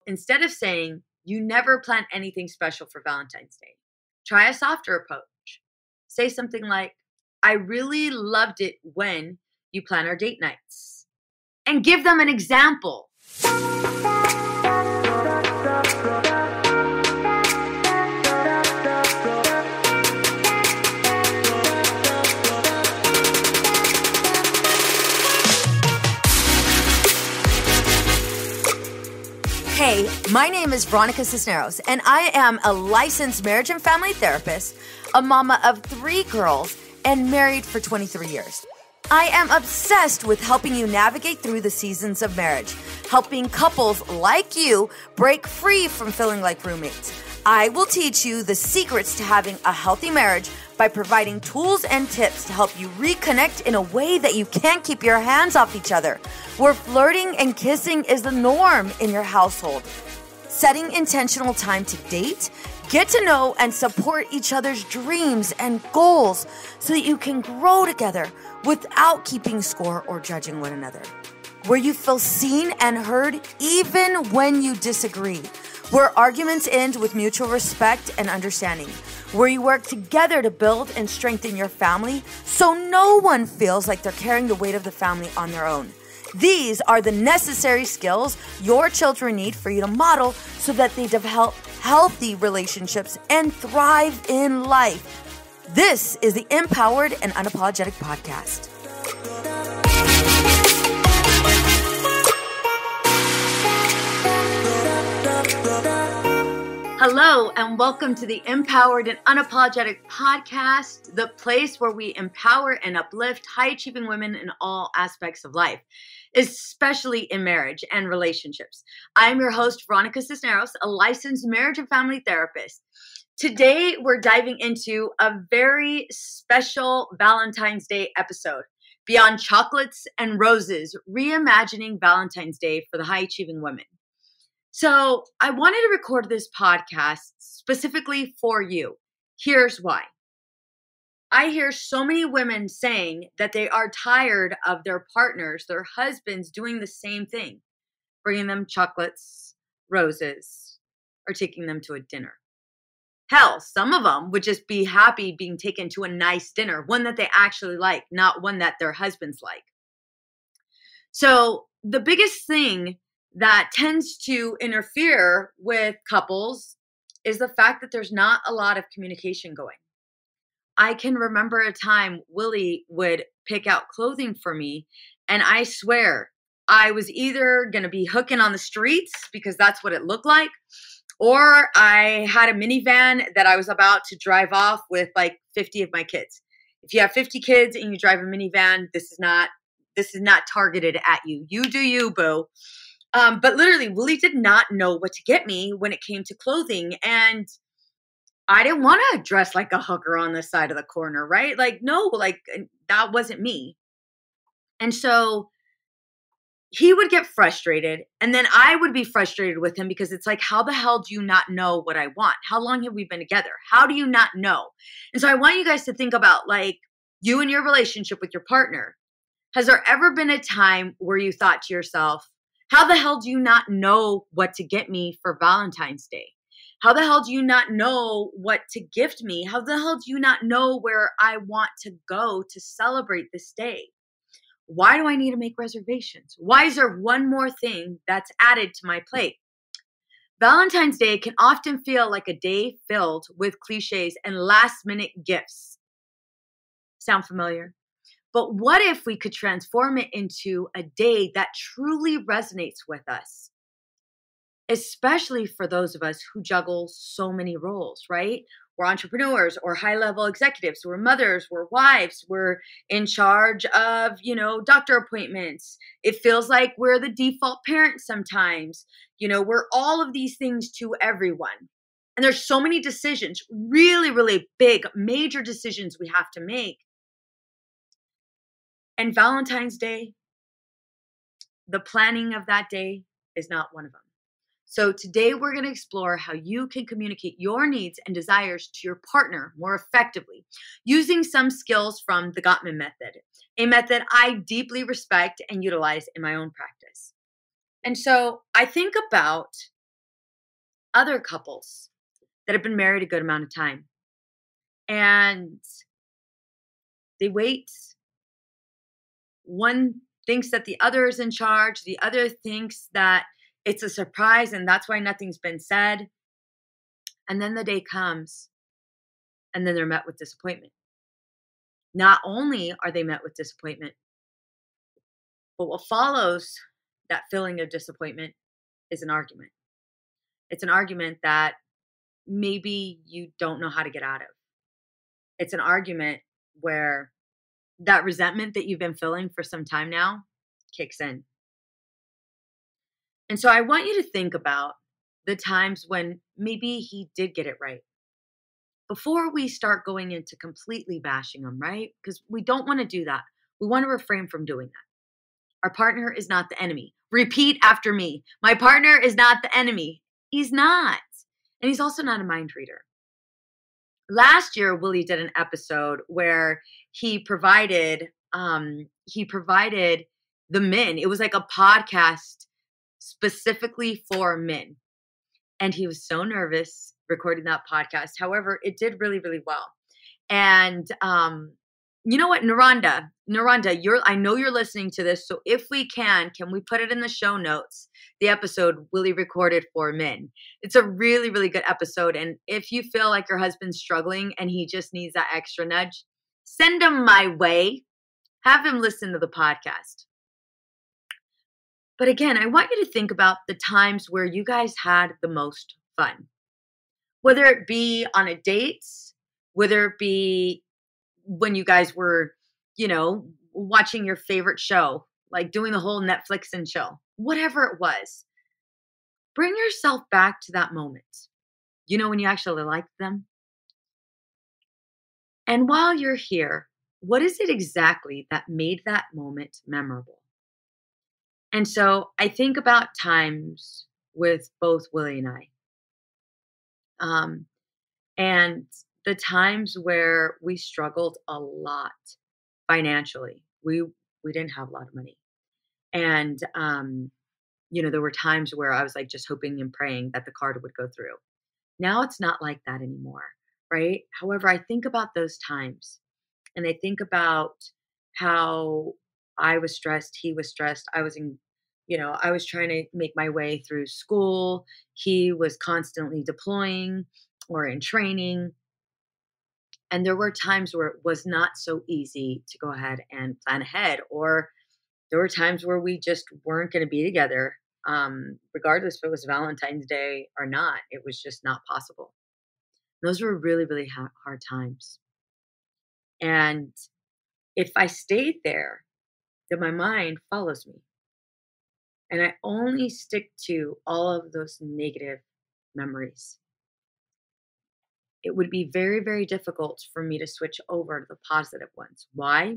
instead of saying you never plan anything special for Valentine's Day, try a softer approach. Say something like, I really loved it when you plan our date nights. And give them an example. Hey, my name is Veronica Cisneros, and I am a licensed marriage and family therapist, a mama of 3 girls, and married for 23 years. I am obsessed with helping you navigate through the seasons of marriage, helping couples like you break free from feeling like roommates. I will teach you the secrets to having a healthy marriage by providing tools and tips to help you reconnect in a way that you can't keep your hands off each other, where flirting and kissing is the norm in your household. Setting intentional time to date, get to know and support each other's dreams and goals so that you can grow together without keeping score or judging one another. Where you feel seen and heard even when you disagree. Where arguments end with mutual respect and understanding. Where you work together to build and strengthen your family so no one feels like they're carrying the weight of the family on their own. These are the necessary skills your children need for you to model so that they develop healthy relationships and thrive in life. This is the Empowered and Unapologetic Podcast. Hello, and welcome to the Empowered and Unapologetic Podcast, the place where we empower and uplift high-achieving women in all aspects of life, especially in marriage and relationships. I'm your host, Veronica Cisneros, a licensed marriage and family therapist. Today, we're diving into a very special Valentine's Day episode, Beyond Chocolates and Roses, Reimagining Valentine's Day for the High-Achieving Women. So I wanted to record this podcast specifically for you. Here's why. I hear so many women saying that they are tired of their partners, their husbands, doing the same thing, bringing them chocolates, roses, or taking them to a dinner. Hell, some of them would just be happy being taken to a nice dinner, one that they actually like, not one that their husbands like. So the biggest thing that tends to interfere with couples is the fact that there's not a lot of communication going. I can remember a time Willie would pick out clothing for me, and I swear I was either going to be hooking on the streets because that's what it looked like, or I had a minivan that I was about to drive off with like 50 of my kids. If you have 50 kids and you drive a minivan, this is not targeted at you. You do you, boo. But literally, Willie did not know what to get me when it came to clothing. And I didn't want to dress like a hooker on the side of the corner, right? Like, no, like that wasn't me. And so he would get frustrated. And then I would be frustrated with him because it's like, how the hell do you not know what I want? How long have we been together? How do you not know? And so I want you guys to think about like you and your relationship with your partner. Has there ever been a time where you thought to yourself, how the hell do you not know what to get me for Valentine's Day? How the hell do you not know what to gift me? How the hell do you not know where I want to go to celebrate this day? Why do I need to make reservations? Why is there one more thing that's added to my plate? Valentine's Day can often feel like a day filled with cliches and last-minute gifts. Sound familiar? But what if we could transform it into a day that truly resonates with us? Especially for those of us who juggle so many roles, right? We're entrepreneurs or high-level executives. We're mothers. We're wives. We're in charge of, doctor appointments. It feels like we're the default parent sometimes. We're all of these things to everyone. And there's so many decisions, really, really big, major decisions we have to make. And Valentine's Day, the planning of that day is not one of them. So today we're going to explore how you can communicate your needs and desires to your partner more effectively using some skills from the Gottman method, a method I deeply respect and utilize in my own practice. And so I think about other couples that have been married a good amount of time. And they wait. One thinks that the other is in charge. The other thinks that it's a surprise and that's why nothing's been said. And then the day comes and then they're met with disappointment. Not only are they met with disappointment, but what follows that feeling of disappointment is an argument. It's an argument that maybe you don't know how to get out of. It's an argument where that resentment that you've been feeling for some time now kicks in. And so I want you to think about the times when maybe he did get it right. Before we start going into completely bashing him, right? Because we don't want to do that. We want to refrain from doing that. Our partner is not the enemy. Repeat after me. My partner is not the enemy. He's not. And he's also not a mind reader. Last year, Willie did an episode where he provided the men. It was like a podcast specifically for men. And he was so nervous recording that podcast. However, it did really, really well. And you know what, Naranda, I know you're listening to this. So if we can we put it in the show notes? The episode Willie recorded for men. It's a really, really good episode. And if you feel like your husband's struggling and he just needs that extra nudge, send him my way. Have him listen to the podcast. But again, I want you to think about the times where you guys had the most fun. Whether it be on a date, whether it be when you guys were, watching your favorite show, like doing the whole Netflix and chill, whatever it was. Bring yourself back to that moment. When you actually liked them. And while you're here, what is it exactly that made that moment memorable? And so I think about times with both Willie and I. And the times where we struggled a lot financially. We didn't have a lot of money. And, there were times where I was like just hoping and praying that the card would go through. Now it's not like that anymore, right? However, I think about those times and I think about how I was stressed, he was stressed. I was trying to make my way through school. He was constantly deploying or in training. And there were times where it was not so easy to go ahead and plan ahead, or there were times where we just weren't going to be together, regardless if it was Valentine's Day or not. It was just not possible. Those were really, really hard times. And if I stayed there, then my mind follows me. And I only stick to all of those negative memories. It would be very, very difficult for me to switch over to the positive ones. Why?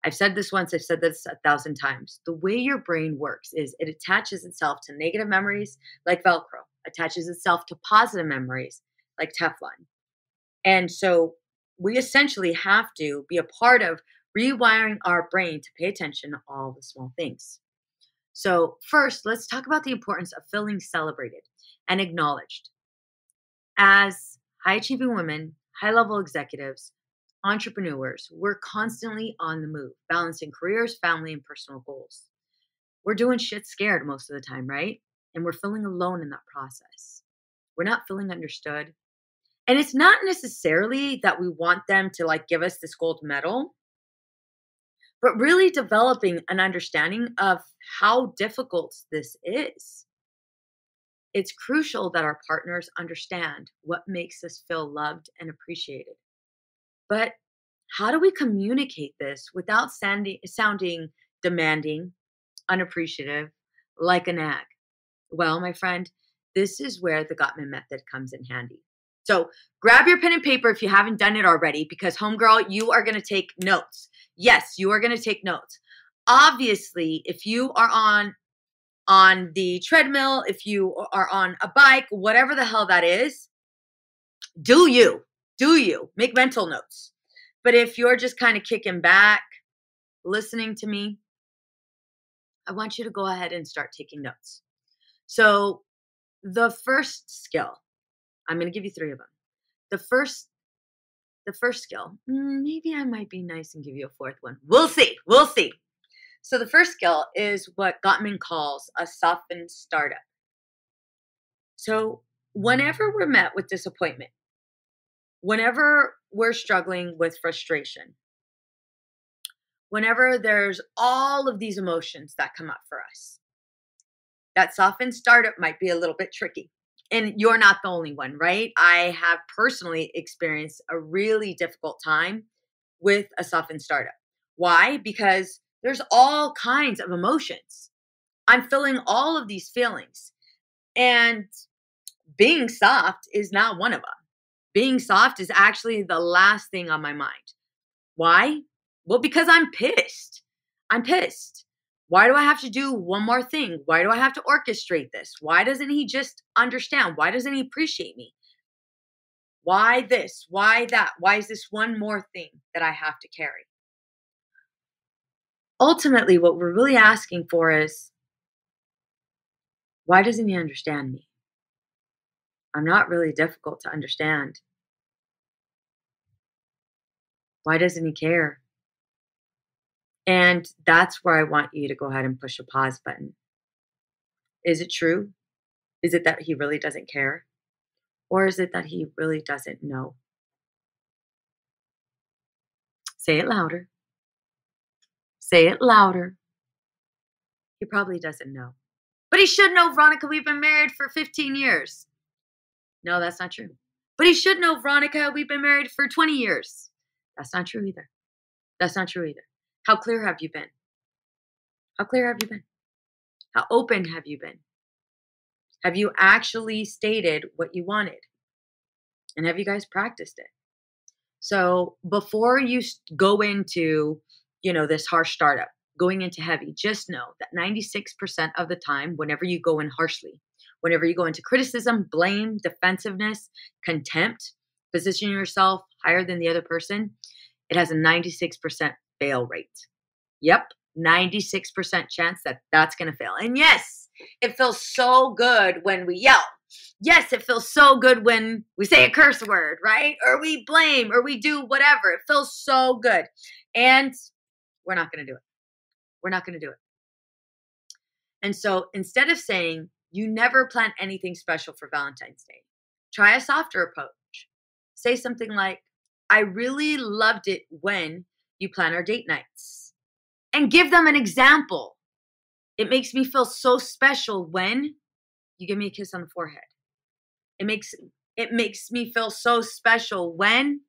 I've said this once, I've said this 1,000 times. The way your brain works is it attaches itself to negative memories like Velcro, attaches itself to positive memories like Teflon. And so we essentially have to be a part of rewiring our brain to pay attention to all the small things. So first, let's talk about the importance of feeling celebrated and acknowledged. As high-achieving women, high-level executives, entrepreneurs, we're constantly on the move, balancing careers, family, and personal goals. We're doing shit scared most of the time, right? And we're feeling alone in that process. We're not feeling understood. And it's not necessarily that we want them to give us this gold medal, but really developing an understanding of how difficult this is. It's crucial that our partners understand what makes us feel loved and appreciated. But how do we communicate this without sounding demanding, unappreciative, like a nag? Well, my friend, this is where the Gottman method comes in handy. So grab your pen and paper if you haven't done it already, because homegirl, you are going to take notes. Yes, you are going to take notes. Obviously, if you are on the treadmill, if you are on a bike, whatever the hell that is, do you make mental notes. But if you're just kind of kicking back, listening to me, I want you to go ahead and start taking notes. So the first skill, I'm going to give you 3 of them. The first skill, maybe I might be nice and give you a 4th one. We'll see. So the first skill is what Gottman calls a softened startup. So whenever we're met with disappointment, whenever we're struggling with frustration, whenever there's all of these emotions that come up for us, that softened startup might be a little bit tricky. And you're not the only one, right? I have personally experienced a really difficult time with a softened startup. Why? Because there's all kinds of emotions. I'm feeling all of these feelings. And being soft is not one of them. Being soft is actually the last thing on my mind. Why? Well, because I'm pissed. Why do I have to do one more thing? Why do I have to orchestrate this? Why doesn't he just understand? Why doesn't he appreciate me? Why this? Why that? Why is this one more thing that I have to carry? Ultimately, what we're really asking for is, why doesn't he understand me? I'm not really difficult to understand. Why doesn't he care? And that's where I want you to go ahead and push a pause button. Is it true? Is it that he really doesn't care? Or is it that he really doesn't know? Say it louder. Say it louder. He probably doesn't know. But he should know, Veronica, we've been married for 15 years. No, that's not true. But he should know, Veronica, we've been married for 20 years. That's not true either. How clear have you been? How open have you been? Have you actually stated what you wanted? And have you guys practiced it? So before you go into, this harsh startup, going into heavy, just know that 96% of the time, whenever you go in harshly, whenever you go into criticism, blame, defensiveness, contempt, position yourself higher than the other person, it has a 96% fail rate. Yep, 96% chance that that's going to fail. And yes, it feels so good when we yell. Yes, it feels so good when we say a curse word, right? Or we blame, or we do whatever. It feels so good. And we're not going to do it. And so instead of saying, you never plan anything special for Valentine's Day, try a softer approach. Say something like, I really loved it when you plan our date nights. And give them an example. It makes me feel so special when you give me a kiss on the forehead. It makes me feel so special when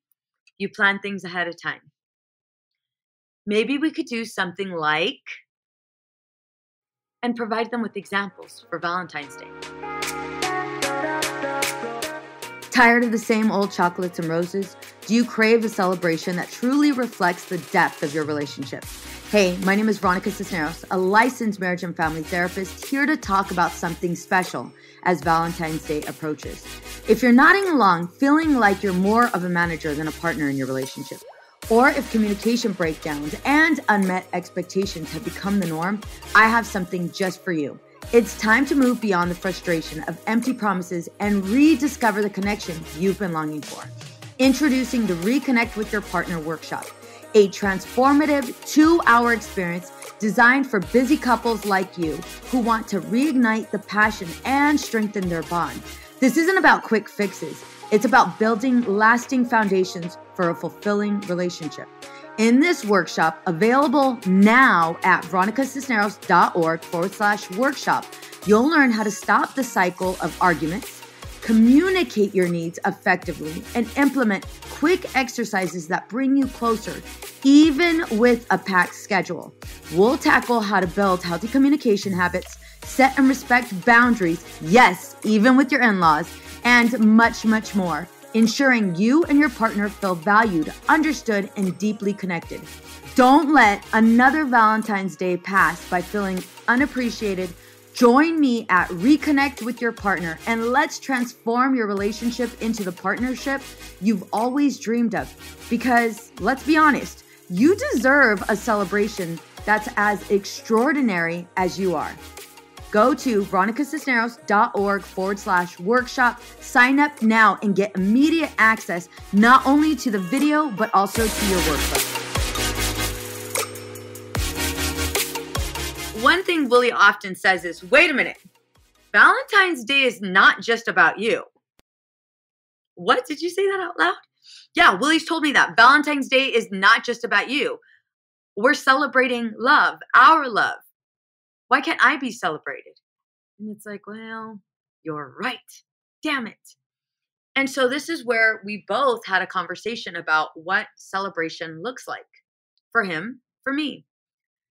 you plan things ahead of time. Maybe we could do something like, and provide them with examples for Valentine's Day. Tired of the same old chocolates and roses? Do you crave a celebration that truly reflects the depth of your relationship? Hey, my name is Veronica Cisneros, a licensed marriage and family therapist, here to talk about something special as Valentine's Day approaches. If you're nodding along, feeling like you're more of a manager than a partner in your relationship, or if communication breakdowns and unmet expectations have become the norm, I have something just for you. It's time to move beyond the frustration of empty promises and rediscover the connection you've been longing for. Introducing the Reconnect with Your Partner workshop, a transformative 2-hour experience designed for busy couples like you who want to reignite the passion and strengthen their bond. This isn't about quick fixes. It's about building lasting foundations for a fulfilling relationship. In this workshop, available now at veronicacisneros.org/workshop, you'll learn how to stop the cycle of arguments, communicate your needs effectively, and implement quick exercises that bring you closer, even with a packed schedule. We'll tackle how to build healthy communication habits, set and respect boundaries, yes, even with your in-laws, and much, much more, ensuring you and your partner feel valued, understood, and deeply connected. Don't let another Valentine's Day pass by feeling unappreciated. Join me at Reconnect with Your Partner, and let's transform your relationship into the partnership you've always dreamed of. Because, let's be honest, you deserve a celebration that's as extraordinary as you are. Go to veronicacisneros.org/workshop. Sign up now and get immediate access not only to the video, but also to your workbook. One thing Willie often says is, wait a minute, Valentine's Day is not just about you. What? Did you say that out loud? Yeah, Willie's told me that. Valentine's Day is not just about you. We're celebrating love, our love. Why can't I be celebrated? And it's like, well, you're right. Damn it. And so this is where we both had a conversation about what celebration looks like for him, for me.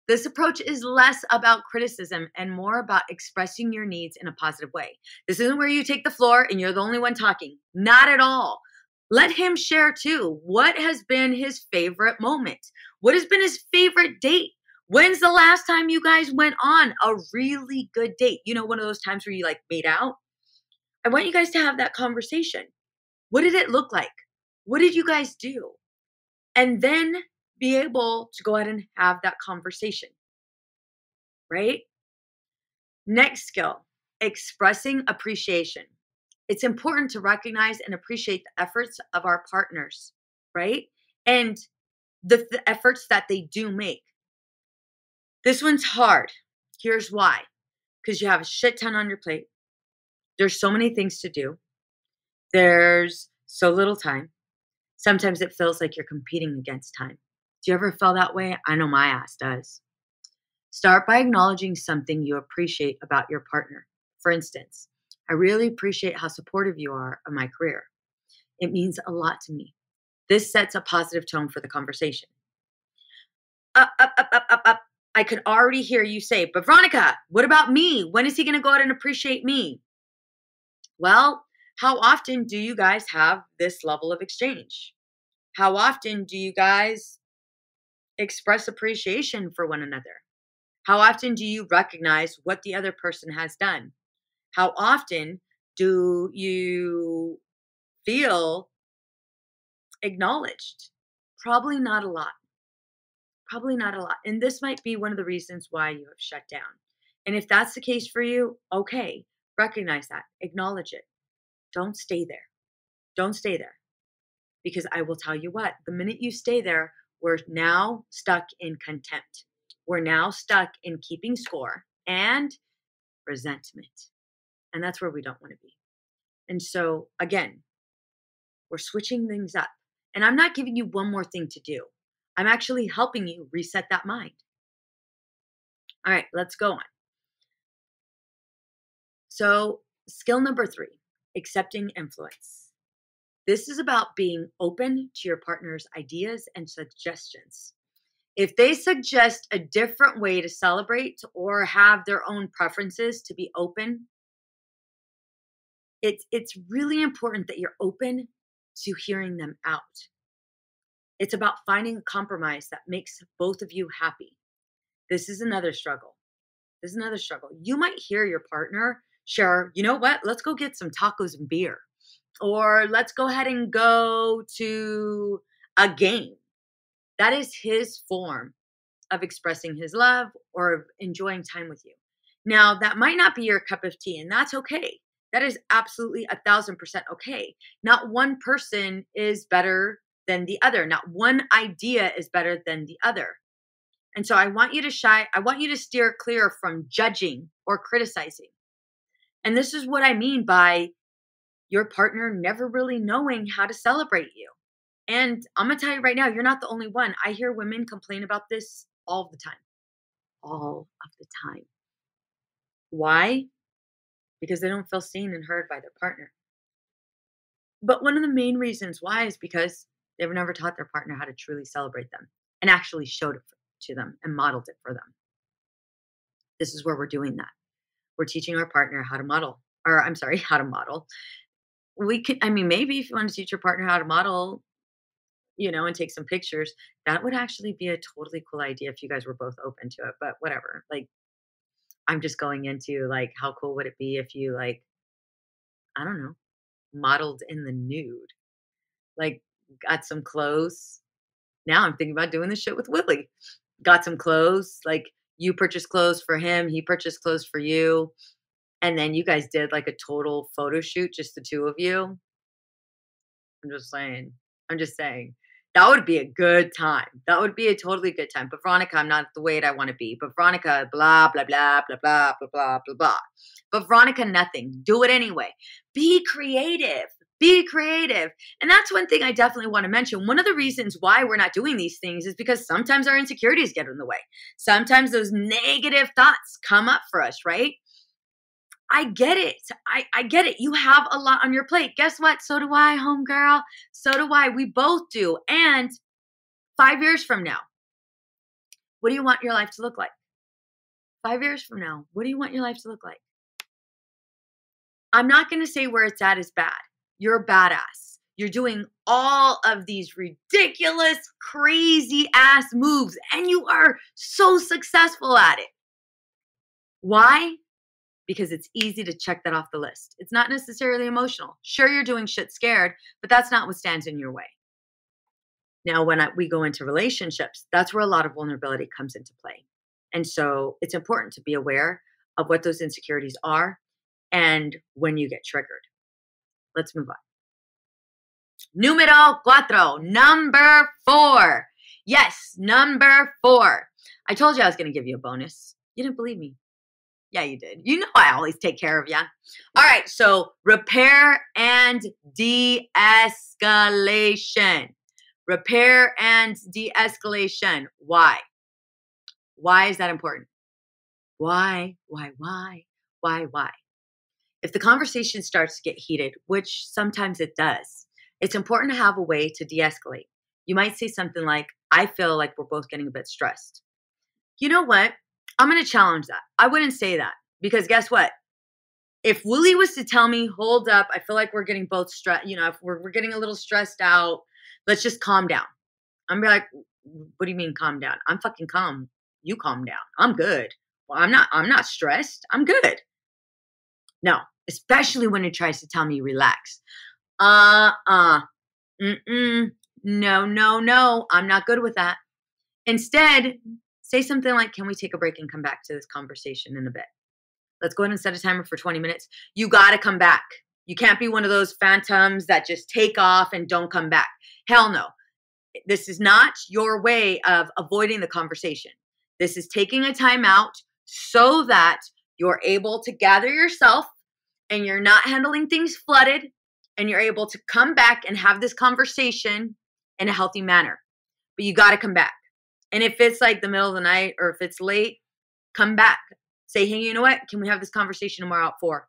This approach is less about criticism and more about expressing your needs in a positive way. This isn't where you take the floor and you're the only one talking. Not at all. Let him share too. What has been his favorite moment? What has been his favorite date? When's the last time you guys went on a really good date? You know, one of those times where you like made out? I want you guys to have that conversation. What did it look like? What did you guys do? And then be able to go ahead and have that conversation, right? Next skill, expressing appreciation. It's important to recognize and appreciate the efforts of our partners, right? And the efforts that they do make. This one's hard. Here's why. Because you have a shit ton on your plate. There's so many things to do. There's so little time. Sometimes it feels like you're competing against time. Do you ever feel that way? I know my ass does. Start by acknowledging something you appreciate about your partner. For instance, I really appreciate how supportive you are of my career. It means a lot to me. This sets a positive tone for the conversation. Up. I could already hear you say, but Veronica, what about me? When is he going to go out and appreciate me? Well, how often do you guys have this level of exchange? How often do you guys express appreciation for one another? How often do you recognize what the other person has done? How often do you feel acknowledged? Probably not a lot. Probably not a lot. And this might be one of the reasons why you have shut down. And if that's the case for you, okay, recognize that, acknowledge it. Don't stay there. Don't stay there. Because I will tell you what, the minute you stay there, we're now stuck in contempt. We're now stuck in keeping score and resentment. And that's where we don't want to be. And so again, we're switching things up. And I'm not giving you one more thing to do. I'm actually helping you reset that mind. All right, let's go on. So skill number 3, accepting influence. This is about being open to your partner's ideas and suggestions. If they suggest a different way to celebrate or have their own preferences, to be open, it's really important that you're open to hearing them out. It's about finding a compromise that makes both of you happy. This is another struggle. You might hear your partner share, you know what, let's go get some tacos and beer. Or let's go ahead and go to a game. That is his form of expressing his love or of enjoying time with you. Now, that might not be your cup of tea, and that's okay. That is absolutely 1,000% okay. Not one person is better than the other. Not one idea is better than the other. And so I want you to steer clear from judging or criticizing. And this is what I mean by your partner never really knowing how to celebrate you. And I'm going to tell you right now, you're not the only one. I hear women complain about this all the time. All of the time. Why? Because they don't feel seen and heard by their partner. But one of the main reasons why is because they were never taught their partner how to truly celebrate them and actually showed it to them and modeled it for them. This is where we're doing that. We're teaching our partner how to model. Maybe if you want to teach your partner how to model, and take some pictures, that would actually be a totally cool idea if you guys were both open to it. But whatever, I'm just going into how cool would it be if you modeled in the nude, got some clothes. Now I'm thinking about doing this shit with Willie. Got some clothes, You purchased clothes for him, he purchased clothes for you, and then you guys did like a total photo shoot, just the two of you. I'm just saying. I'm just saying. That would be a good time. That would be a totally good time. But Veronica, I'm not the weight I want to be. But Veronica, blah, blah, blah, blah, blah, blah, blah, blah, blah. But Veronica, nothing. Do it anyway. Be creative. Be creative. And that's one thing I definitely want to mention. One of the reasons why we're not doing these things is because sometimes our insecurities get in the way. Sometimes those negative thoughts come up for us, right? I get it. I get it. You have a lot on your plate. Guess what? So do I, homegirl. So do I. We both do. And 5 years from now, what do you want your life to look like? 5 years from now, what do you want your life to look like? I'm not going to say where it's at is bad. You're a badass. You're doing all of these ridiculous, crazy ass moves, and you are so successful at it. Why? Because it's easy to check that off the list. It's not necessarily emotional. Sure, you're doing shit scared, but that's not what stands in your way. Now, when we go into relationships, that's where a lot of vulnerability comes into play. And so it's important to be aware of what those insecurities are and when you get triggered. Let's move on. Número 4, number 4. Yes, number 4. I told you I was going to give you a bonus. You didn't believe me. Yeah, you did. You know I always take care of you. All right, so repair and de-escalation. Repair and de-escalation. Why? Why is that important? Why? If the conversation starts to get heated, which sometimes it does, it's important to have a way to de-escalate. You might say something like, I feel like we're both getting a bit stressed. You know what? I'm going to challenge that. I wouldn't say that because guess what? If Willie was to tell me, hold up, I feel like we're getting both stressed, if we're getting a little stressed out, let's just calm down. I'm be like, what do you mean calm down? I'm fucking calm. You calm down. I'm good. Well, I'm not stressed. I'm good. No, especially when it tries to tell me relax. No. I'm not good with that. Instead, say something like, can we take a break and come back to this conversation in a bit? Let's go ahead and set a timer for 20 minutes. You got to come back. You can't be one of those phantoms that just take off and don't come back. Hell no. This is not your way of avoiding the conversation. This is taking a time out so that you're able to gather yourself and you're not handling things flooded and you're able to come back and have this conversation in a healthy manner. But you got to come back. And if it's like the middle of the night or if it's late, come back. Say, hey, you know what? Can we have this conversation tomorrow at 4?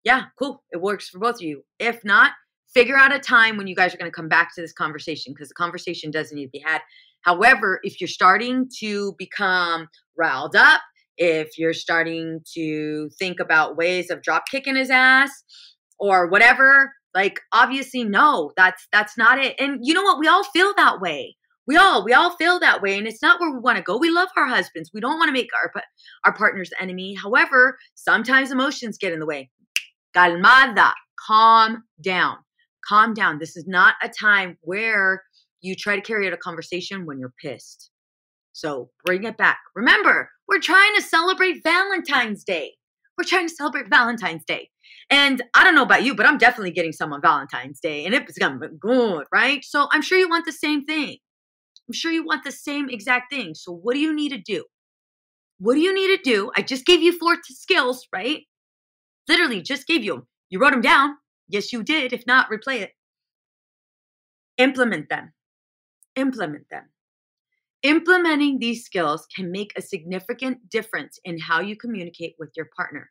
Yeah, cool. It works for both of you. If not, figure out a time when you guys are going to come back to this conversation because the conversation doesn't need to be had. However, if you're starting to become riled up, if you're starting to think about ways of drop kicking his ass or whatever, like obviously, no, that's not it. And you know what? We all feel that way. We all feel that way, and it's not where we want to go. We love our husbands. We don't want to make our partner's enemy. However, sometimes emotions get in the way. Calmada, calm down. Calm down. This is not a time where you try to carry out a conversation when you're pissed. So bring it back. Remember, we're trying to celebrate Valentine's Day. And I don't know about you, but I'm definitely getting some on Valentine's Day, and it's going to be good, right? So I'm sure you want the same thing. I'm sure you want the same exact thing. So what do you need to do? I just gave you 4 skills, right? Literally just gave you them. You wrote them down. Yes, you did. If not, replay it. Implement them. Implementing these skills can make a significant difference in how you communicate with your partner,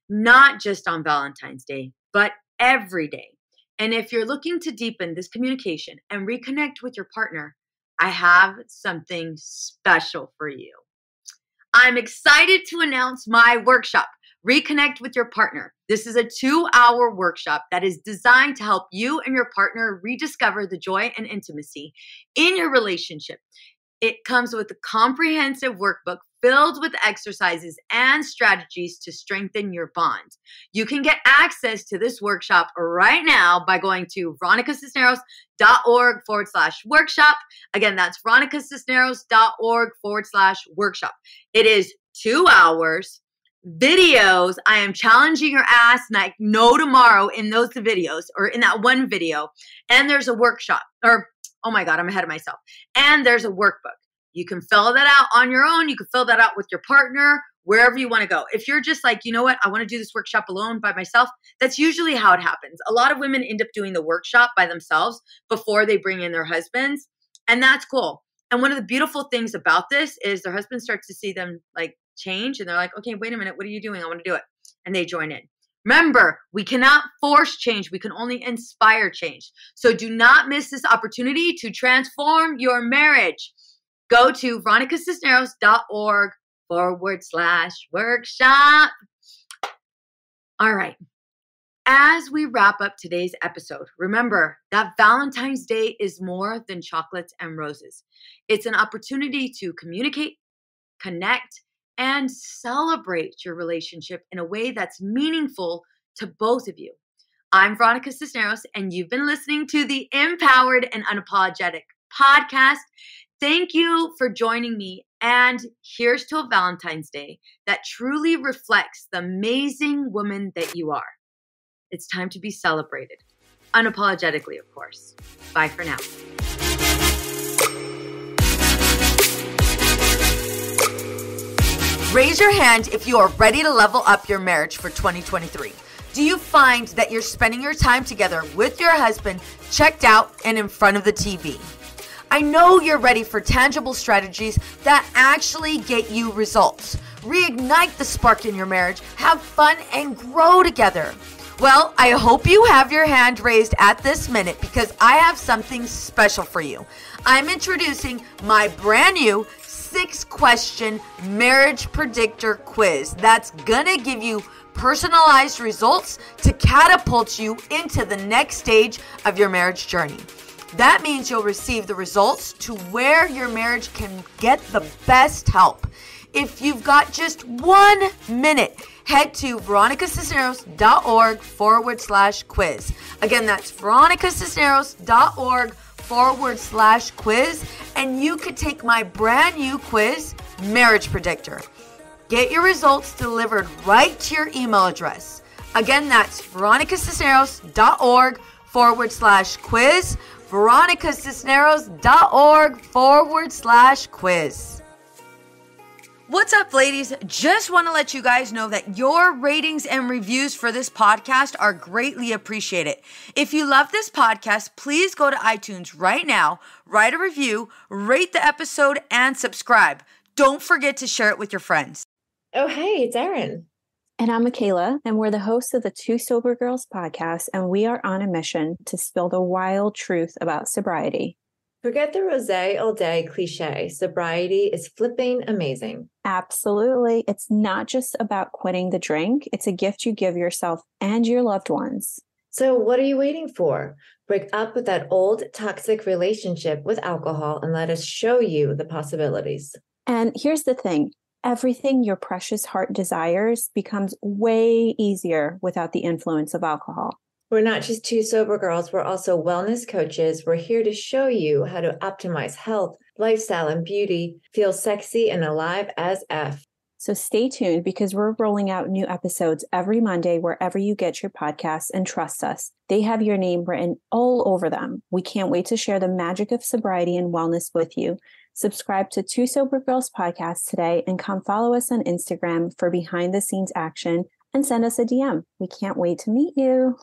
not just on Valentine's Day, but every day. And if you're looking to deepen this communication and reconnect with your partner, I have something special for you. I'm excited to announce my workshop, Reconnect with Your Partner. This is a 2-hour workshop that is designed to help you and your partner rediscover the joy and intimacy in your relationship. It comes with a comprehensive workbook filled with exercises and strategies to strengthen your bond. You can get access to this workshop right now by going to veronicacisneros.org/workshop. Again, that's veronicacisneros.org/workshop. It is 2 hours, videos. I am challenging your ass like no tomorrow in those videos or in that one video. And there's a workshop oh my God, I'm ahead of myself. And there's a workbook. You can fill that out on your own. You can fill that out with your partner, wherever you want to go. If you're just like, you know what, I want to do this workshop alone by myself, that's usually how it happens. A lot of women end up doing the workshop by themselves before they bring in their husbands. And that's cool. And one of the beautiful things about this is their husband starts to see them like change. And they're like, okay, wait a minute. What are you doing? I want to do it. And they join in. Remember, we cannot force change. We can only inspire change. So do not miss this opportunity to transform your marriage. Go to veronicacisneros.org/workshop. All right. As we wrap up today's episode, remember that Valentine's Day is more than chocolates and roses. It's an opportunity to communicate, connect, and celebrate your relationship in a way that's meaningful to both of you. I'm Veronica Cisneros, and you've been listening to the Empowered and Unapologetic podcast. Thank you for joining me, and here's to a Valentine's Day that truly reflects the amazing woman that you are. It's time to be celebrated, unapologetically, of course. Bye for now. Raise your hand if you are ready to level up your marriage for 2023. Do you find that you're spending your time together with your husband checked out and in front of the TV? I know you're ready for tangible strategies that actually get you results. Reignite the spark in your marriage, have fun, and grow together. Well, I hope you have your hand raised at this minute because I have something special for you. I'm introducing my brand new 6-question marriage predictor quiz that's gonna give you personalized results to catapult you into the next stage of your marriage journey. That means you'll receive the results to where your marriage can get the best help. If you've got just 1 minute, head to veronicacisneros.org/quiz. Again, that's veronicacisneros.org/quiz, and you could take my brand new quiz, Marriage Predictor. Get your results delivered right to your email address. Again, that's veronicacisneros.org/quiz, veronicacisneros.org/quiz. What's up, ladies? Just want to let you guys know that your ratings and reviews for this podcast are greatly appreciated. If you love this podcast, please go to iTunes right now, write a review, rate the episode, and subscribe. Don't forget to share it with your friends. Oh, hey, it's Erin. And I'm Michaela, and we're the hosts of the Two Sober Girls podcast, and we are on a mission to spill the wild truth about sobriety. Forget the rosé all day cliche. Sobriety is flipping amazing. Absolutely. It's not just about quitting the drink. It's a gift you give yourself and your loved ones. So what are you waiting for? Break up with that old toxic relationship with alcohol and let us show you the possibilities. And here's the thing. Everything your precious heart desires becomes way easier without the influence of alcohol. We're not just two sober girls. We're also wellness coaches. We're here to show you how to optimize health, lifestyle, and beauty, feel sexy and alive as F. So stay tuned because we're rolling out new episodes every Monday wherever you get your podcasts, and trust us, they have your name written all over them. We can't wait to share the magic of sobriety and wellness with you. Subscribe to Two Sober Girls podcast today and come follow us on Instagram for behind the scenes action and send us a DM. We can't wait to meet you.